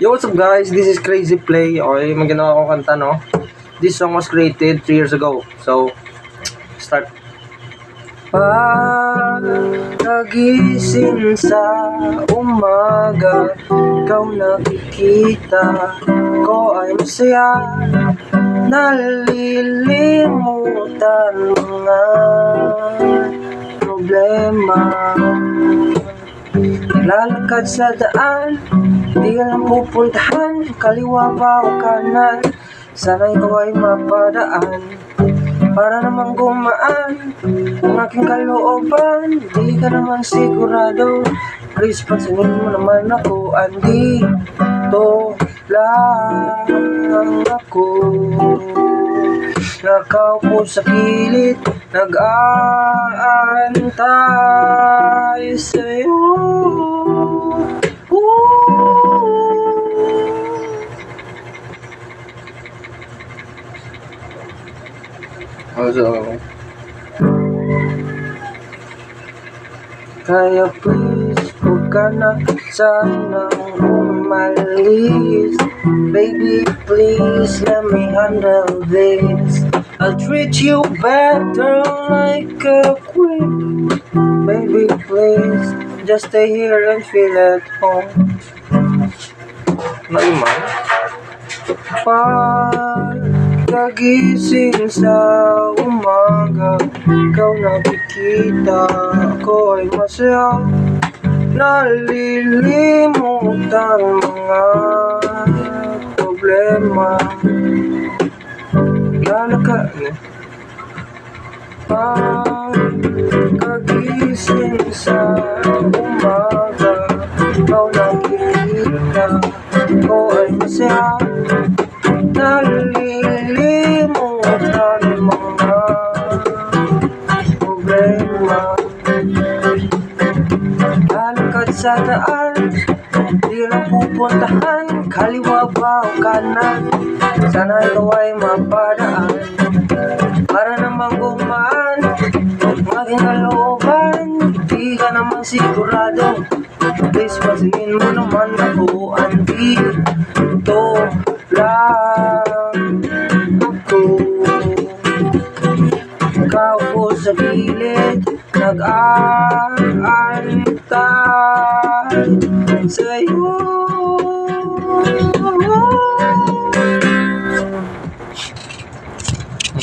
Yo, what's up guys? This is Crazy Play. Okay, may ginawa akong kanta, no? This song was created 3 years ago. So, start. Pagkagising sa umaga, ikaw nakikita ko ay masaya. Nalilimutan mga problema. Naglalakad sa daan, di ka lang pupuntahan, kaliwa ba o kanan. Sana ikaw ay mapadaan para naman gumaan ang aking kalooban. Di ka naman sigurado, please pansinin mo naman ako. Andito lang ako, nakaupo sa gilid, nag-aantay sa'yo. Kaya please, huwag ka na sanang umalis. Baby, please, let me handle this. I'll treat you better like a queen. Baby, please, just stay here and feel at home. Naman pagkagising sa umaga, ikaw nakikita ko ay masaya. Nalilimutan mga problema. Pagkagising sa umaga, ikaw nakikita ko ay masaya. Nalilimutan mga problema. Lalakad sa daan, di lang pupuntahan, kaliwa ba o kanan. Sana ikaw ay mapadaan para naman gumaan ang aking kalooban. Di ka naman sigurado, please pansinin mo naman ako. Andito lang ako, nakaupo sa gilid, nag-aantay sa'yo.